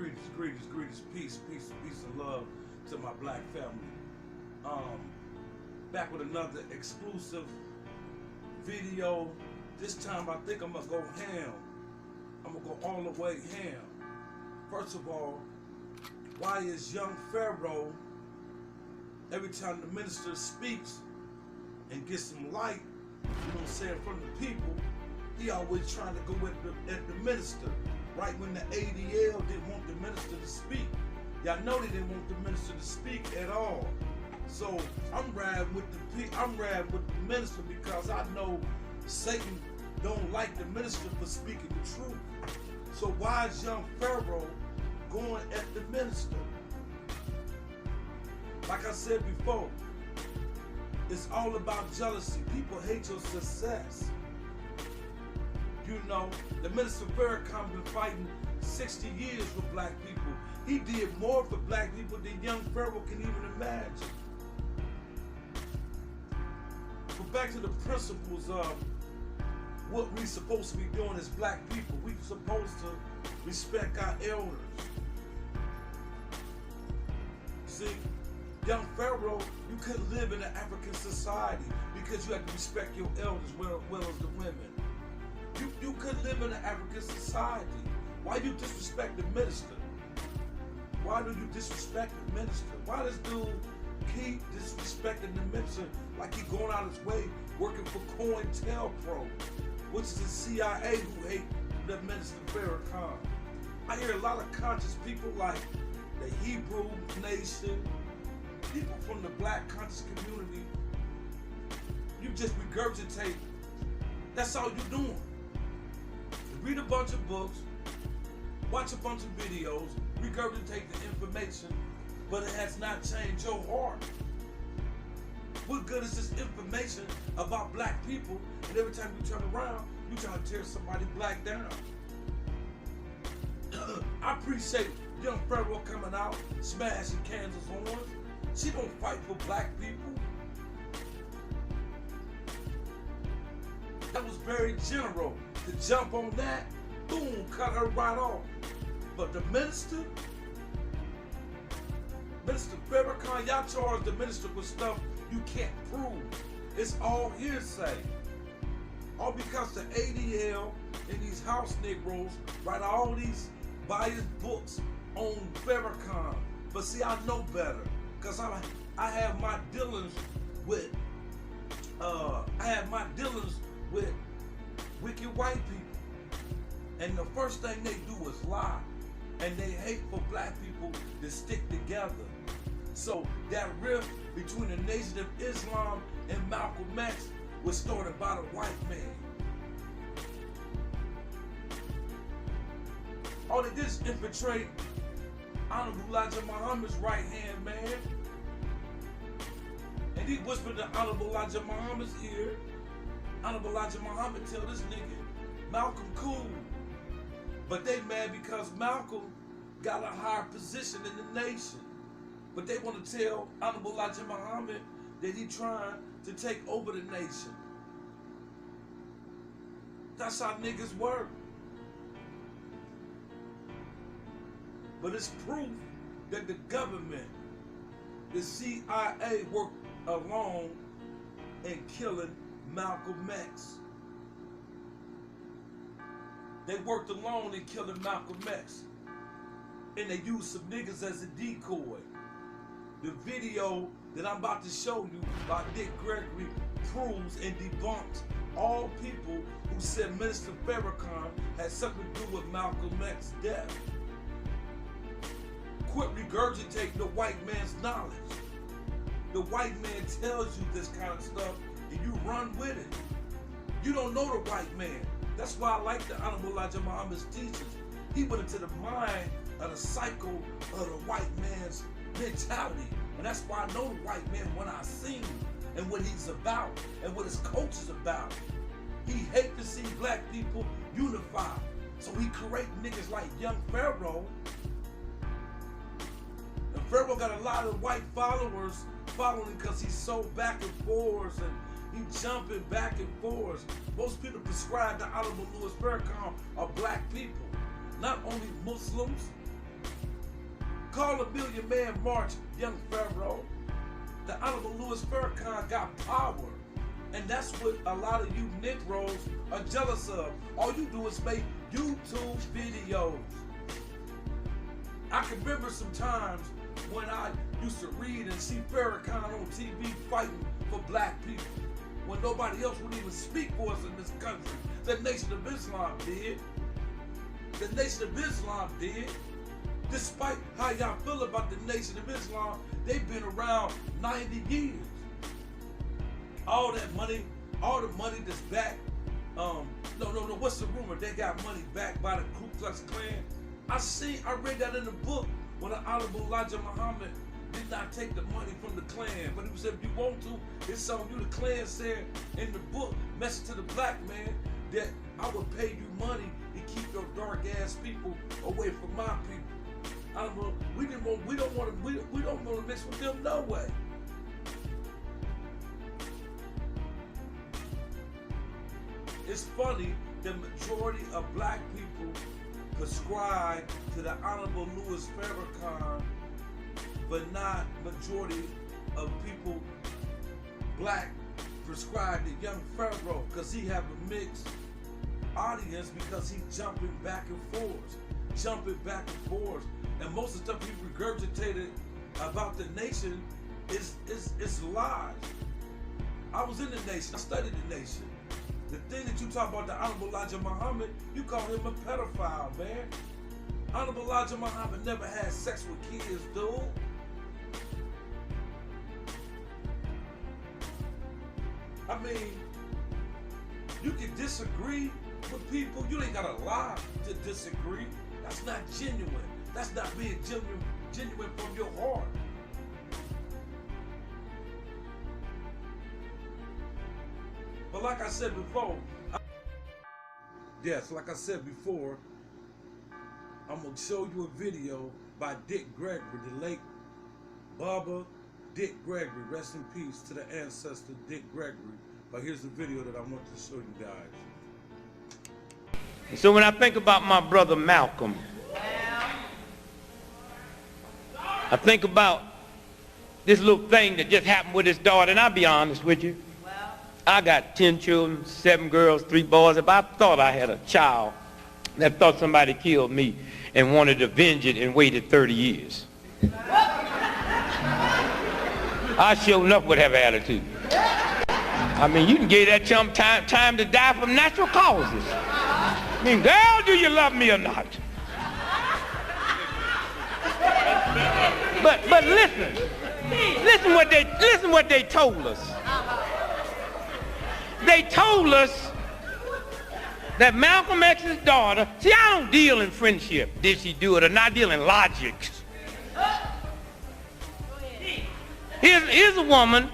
Greetings, peace and love to my black family. Back with another exclusive video. This time I think I'm gonna go ham. I'm gonna go all the way ham. First of all, why is young Pharaoh, every time the minister speaks and gets some light, you know what I'm saying, from the people, he always trying to go at the minister. Right when the ADL didn't want the minister to speak. Y'all know they didn't want the minister to speak at all. So I'm riding with the minister because I know Satan don't like the minister for speaking the truth. So why is young Pharaoh going at the minister? Like I said before, it's all about jealousy. People hate your success. You know, the minister Farrakhan been fighting 60 years for black people. He did more for black people than young Pharaoh can even imagine. But back to the principles of what we supposed to be doing as black people. We supposed to respect our elders. See, young Pharaoh, you couldn't live in an African society because you had to respect your elders well as the women. You couldn't live in an African society. Why you disrespect the minister? Why do you disrespect the minister? Why does dude keep disrespecting the minister like he going out his way working for COINTELPRO, which is the CIA who hate the minister Farrakhan? I hear a lot of conscious people like the Hebrew nation, people from the black conscious community. You just regurgitate. That's all you're doing. Read a bunch of books, watch a bunch of videos, regurgitate the information, but it has not changed your heart. What good is this information about black people, and every time you turn around, you trying to tear somebody black down? I appreciate young Pharaoh coming out, smashing Kansas horns. She don't fight for black people. That was very general. To jump on that, boom, cut her right off. But the minister Farrakhan, y'all charge the minister with stuff you can't prove. It's all hearsay. All because the ADL and these house Negroes write all these biased books on Farrakhan. But see, I know better, because I have my dealings with wicked white people. And the first thing they do is lie. And they hate for black people to stick together. So that rift between the Nation of Islam and Malcolm X was started by the white man. All they did is infiltrate Honorable Elijah Muhammad's right hand man. And he whispered to Honorable Elijah Muhammad's ear. Honorable Elijah Muhammad tell this nigga, Malcolm cool. But they mad because Malcolm got a higher position in the nation. But they want to tell Honorable Elijah Muhammad that he trying to take over the nation. That's how niggas work. But it's proof that the government, the CIA, worked along in killing Malcolm X. They worked alone in killing Malcolm X. And they used some niggas as a decoy. The video that I'm about to show you by Dick Gregory proves and debunks all people who said Minister Farrakhan had something to do with Malcolm X's death. Quit regurgitating the white man's knowledge. The white man tells you this kind of stuff and you run with it. You don't know the white man. That's why I like the Honorable Elijah Muhammad's teachings. He went into the mind of the cycle of the white man's mentality. And that's why I know the white man when I see him and what he's about and what his coach is about. He hates to see black people unified. So he create niggas like young Pharaoh. And Pharaoh got a lot of white followers following because he's so back and forth and he jumping back and forth. Most people prescribed to Honorable LOUIS FARRAKHAN are black people. Not only Muslims, call a million man march, young pharaoh. The Honorable Louis Farrakhan got power. And that's what a lot of you Negroes are jealous of. All you do is make YouTube videos. I can remember some times when I used to read and see Farrakhan on TV fighting for black people, when nobody else would even speak for us in this country. The Nation of Islam did. The Nation of Islam did. Despite how y'all feel about the Nation of Islam, they've been around 90 years. All that money, all the money that's back. What's the rumor? They got money backed by the Ku Klux Klan. I read that in the book when the Honorable Elijah Muhammad did not take the money from the Klan. But he said, if you want to, it's on you. The Klan said in the book, message to the black man, that I would pay you money to keep your dark ass people away from my people. We don't want to mix with them no way. It's funny, the majority of black people prescribe to the Honorable Louis Farrakhan, but not majority of people, black, prescribe to young Pharaoh, because he have a mixed audience, because he jumping back and forth. And most of the stuff he regurgitated about the nation is lies. I was in the nation, I studied the nation. The thing that you talk about the Honorable Elijah Muhammad, you call him a pedophile, man. Honorable Elijah Muhammad never had sex with kids, dude. I mean, you can disagree with people. You ain't gotta lie to disagree. That's not genuine. That's not being genuine from your heart. But like I said before, I'm gonna show you a video by Dick Gregory, the late Baba Dick Gregory. Rest in peace to the ancestor Dick Gregory. But here's the video that I want to show you guys. So when I think about my brother Malcolm, I think about this little thing that just happened with his daughter, and I'll be honest with you. I got 10 children, 7 girls, 3 boys. If I thought I had a child that thought somebody killed me and wanted to avenge it and waited 30 years, I sure enough would have an attitude. I mean, you can give that chump time to die from natural causes. I mean, girl, do you love me or not? But listen what they told us. They told us that Malcolm X's daughter, see, I don't deal in friendship. Did she do it or not? I deal in logics. Here's a woman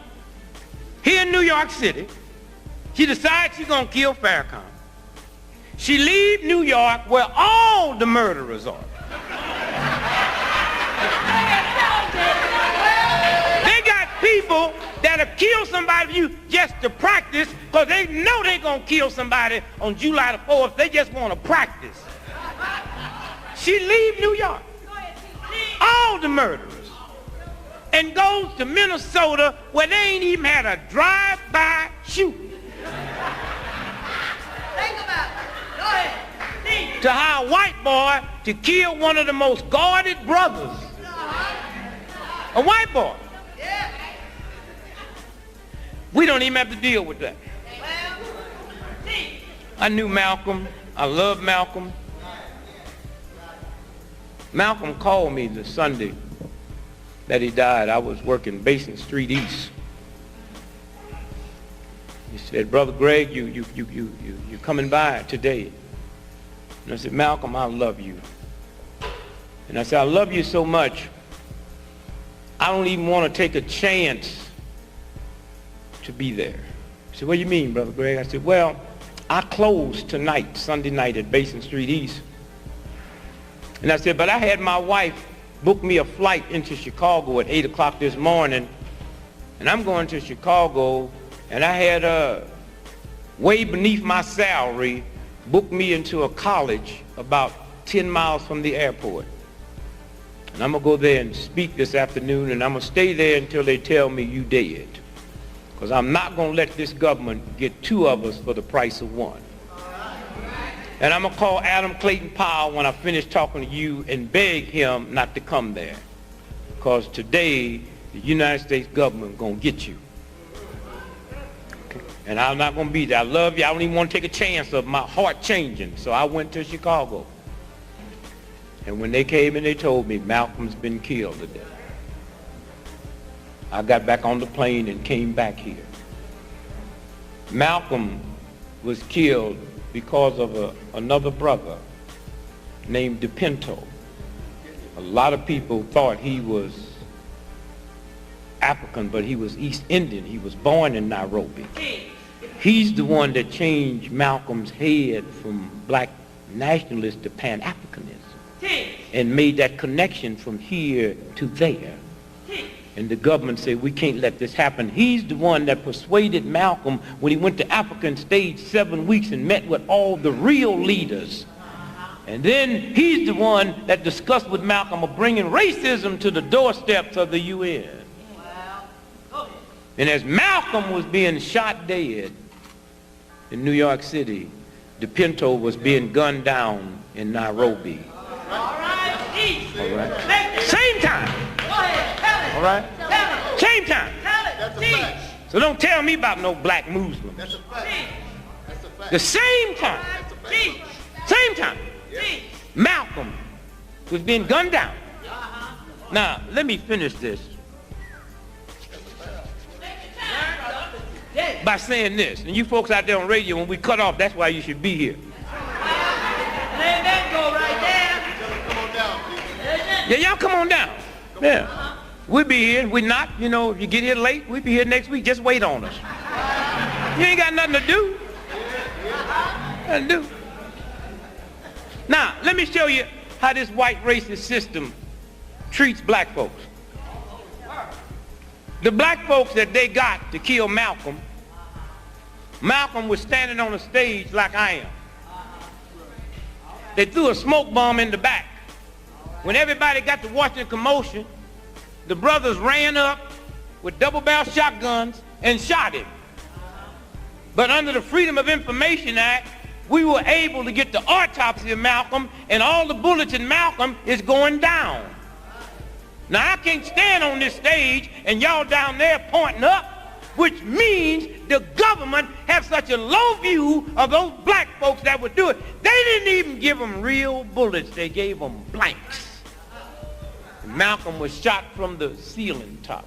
here in New York City. She decides she's going to kill Farrakhan. She leaves New York where all the murderers are. They got people that'll kill somebody for you just to practice, because they know they're going to kill somebody on July the 4th. They just want to practice. She leaves New York, all the murderers, and goes to Minnesota where they ain't even had a drive-by shooting. Think about it. Go ahead. To hire a white boy to kill one of the most guarded brothers. A white boy. We don't even have to deal with that. I knew Malcolm. I loved Malcolm. Malcolm called me the Sunday that he died. I was working Basin Street East. He said, Brother Greg, you coming by today? And I said, Malcolm, I love you. And I said, I love you so much, I don't even want to take a chance to be there. He said, what do you mean, Brother Greg? I said, well, I close tonight, Sunday night at Basin Street East. And I said, but I had my wife book me a flight into Chicago at 8 o'clock this morning, and I'm going to Chicago, and I had way beneath my salary booked me into a college about 10 miles from the airport. And I'm going to go there and speak this afternoon, and I'm going to stay there until they tell me you dead. Because I'm not going to let this government get two of us for the price of one. And I'm going to call Adam Clayton Powell when I finish talking to you and beg him not to come there. Because today, the United States government is going to get you. Okay. And I'm not going to be there. I love you. I don't even want to take a chance of my heart changing. So I went to Chicago. And when they came and they told me Malcolm's been killed today, I got back on the plane and came back here. Malcolm was killed because of another brother named DePinto. A lot of people thought he was African, but he was East Indian. He was born in Nairobi. He's the one that changed Malcolm's head from black nationalist to Pan-Africanism and made that connection from here to there. And the government said, we can't let this happen. He's the one that persuaded Malcolm when he went to Africa and stayed 7 weeks and met with all the real leaders. And then he's the one that discussed with Malcolm of bringing racism to the doorsteps of the UN. And as Malcolm was being shot dead in New York City, DePinto was being gunned down in Nairobi. All right. Same time. All right? Same time. So don't tell me about no black Muslims. That's a fact. That's a fact. The same time. Same time. Malcolm was being gunned down. Now, let me finish this by saying this. And you folks out there on radio, when we cut off, that's why you should be here. Let that go right there. Come on down, please. Yeah, y'all come on down. Yeah. We'll be here. We're not, you know, if you get here late, we'll be here next week. Just wait on us. You ain't got nothing to do. Nothing to do. Now, let me show you how this white racist system treats black folks. The black folks that they got to kill Malcolm, Malcolm was standing on a stage like I am. They threw a smoke bomb in the back. When everybody got to watching the commotion, the brothers ran up with double-barrel shotguns and shot him. But under the Freedom of Information Act, we were able to get the autopsy of Malcolm, and all the bullets in Malcolm is going down. Now, I can't stand on this stage and y'all down there pointing up, which means the government have such a low view of those black folks that would do it. They didn't even give them real bullets. They gave them blanks. Malcolm was shot from the ceiling top.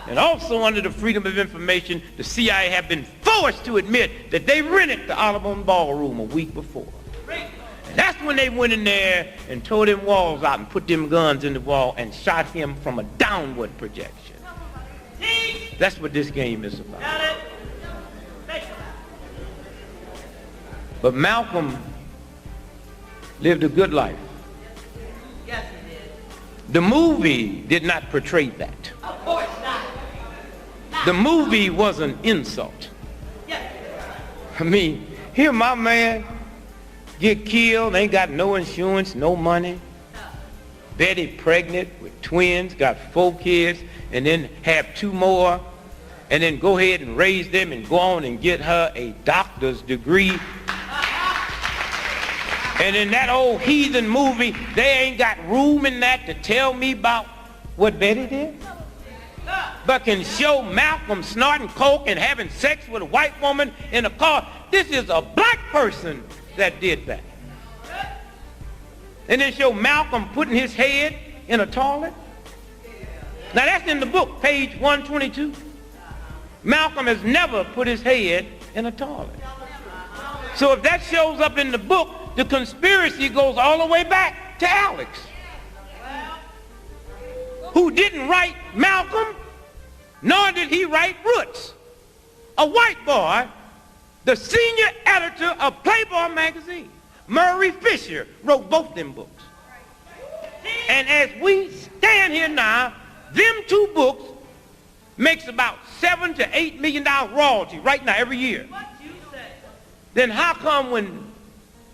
And also under the Freedom of Information, the CIA have been forced to admit that they rented the Audubon Ballroom a week before. And that's when they went in there and tore them walls out and put them guns in the wall and shot him from a downward projection. That's what this game is about. But Malcolm lived a good life. Yes, he did. The movie did not portray that. Of course not. The movie was an insult. Yes. I mean, here my man get killed, ain't got no insurance, no money. Betty pregnant with twins, got 4 kids, and then have 2 more, and then go ahead and raise them and go on and get her a doctor's degree. And in that old heathen movie, they ain't got room in that to tell me about what Betty did. But can show Malcolm snorting coke and having sex with a white woman in a car. This is a black person that did that. And then show Malcolm putting his head in a toilet. Now that's in the book, page 122. Malcolm has never put his head in a toilet. So if that shows up in the book, the conspiracy goes all the way back to Alex, who didn't write Malcolm, nor did he write Roots. A white boy, the senior editor of Playboy magazine, Murray Fisher, wrote both them books. And as we stand here now, them 2 books makes about $7 to $8 million royalty right now every year. What you say? Then how come when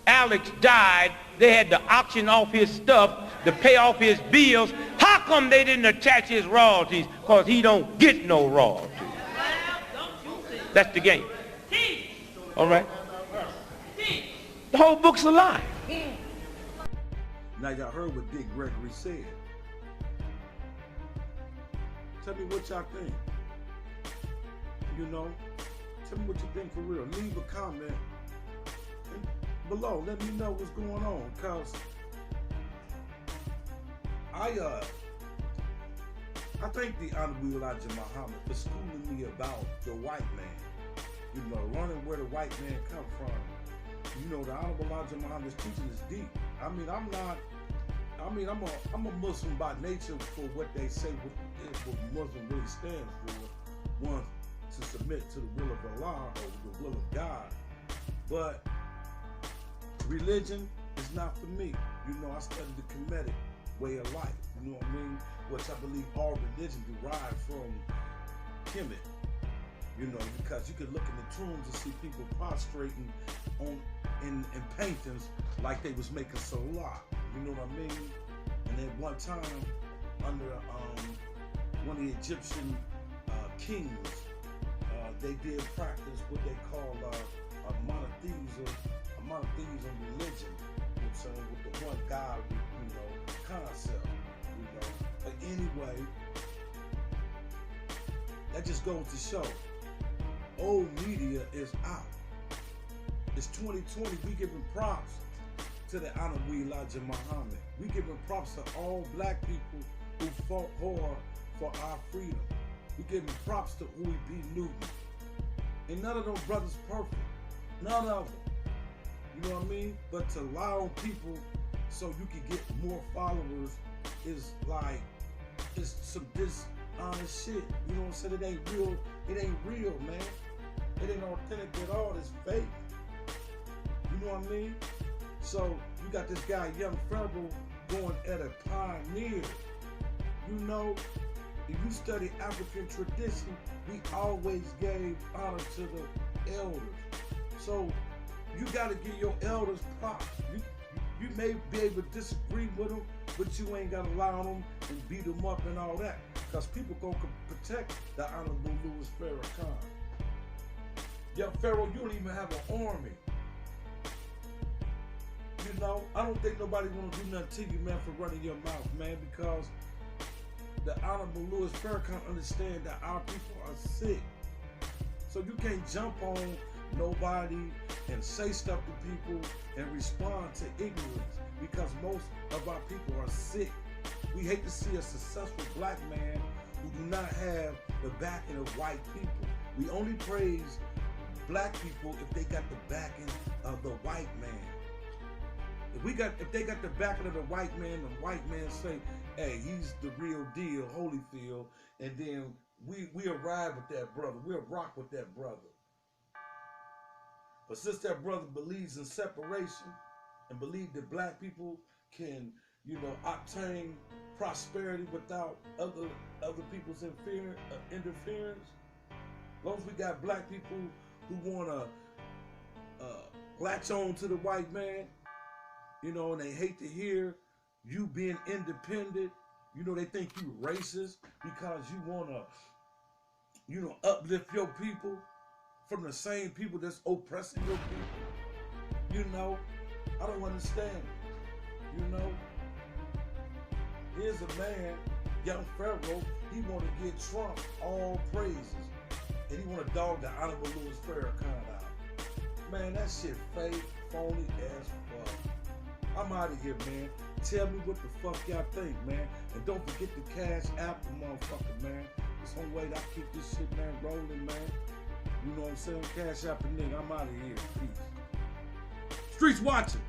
Alex died, they had to auction off his stuff to pay off his bills. How come they didn't attach his royalties? Because he don't get no royalties. That's the game. All right? The whole book's a lie. Now y'all heard what Dick Gregory said. Tell me what y'all think. You know, tell me what you think for real. Leave a comment below. Let me know what's going on, cause I thank the Honorable Elijah Muhammad for schooling me about the white man. You know, learning where the white man come from. You know, the Honorable Elijah Muhammad's teaching is deep. I mean, I'm a Muslim by nature for what they say what Muslim really stands for. One, to submit to the will of Allah or the will of God. But religion is not for me. You know, I studied the Kemetic way of life. You know what I mean? Which I believe all religion derive from Kemet. You know, because you can look in the tombs and see people prostrating in paintings like they was making salah. You know what I mean? And at one time, under one of the Egyptian kings, they did practice what they call a monotheism religion. You know what I'm saying? With the one God, you know, concept. You know. But anyway, that just goes to show. Old media is out. It's 2020. We giving props to the Honorable Elijah Muhammad. We giving props to all black people who fought hard for our freedom. We giving props to Huey P. Newton. And none of those brothers perfect. None of them. You know what I mean? But to lie on people so you can get more followers is like, it's some dishonest shit. You know what I'm saying? It ain't real. It ain't real, man. It ain't authentic at all. It's fake. You know what I mean? So you got this guy, Young Pharaoh, going at a pioneer. You know, if you study African tradition, we always gave honor to the elders. So you got to give your elders props. You may be able to disagree with them, but you ain't got to lie on them and beat them up and all that. Because people going to protect the Honorable LOUIS Farrakhan. Young Pharaoh, you don't even have an army. You know, I don't think nobody want to do nothing to you, man, for running your mouth, man, because the Honorable LOUIS Farrakhan understand that our people are sick. So you can't jump on nobody and say stuff to people and respond to ignorance, because most of our people are sick. We hate to see a successful black man who do not have the backing of white people. We only praise black people if they got the backing of the white man. If they got the backing of the white man say, hey, he's the real deal, Holyfield, and then we arrive with that brother. We'll rock with that brother. But since that brother believes in separation and believes that black people can, you know, obtain prosperity without other people's interference, as long as we got black people who want to latch on to the white man, you know, and they hate to hear you being independent. You know, they think you racist because you want to, you know, uplift your people from the same people that's oppressing your people. You know, I don't understand. You know, here's a man, Young Pharaoh, he want to give Trump all praises. And he want to dog the Honorable LOUIS Farrakhan out. Man, that shit fake, phony as fuck. I'm out of here, man. Tell me what the fuck y'all think, man. And don't forget the Cash App, motherfucker, man. It's the only way that I keep this shit, man, rolling, man. You know what I'm saying? Cash App a nigga. I'm out of here. Peace. Streets watching.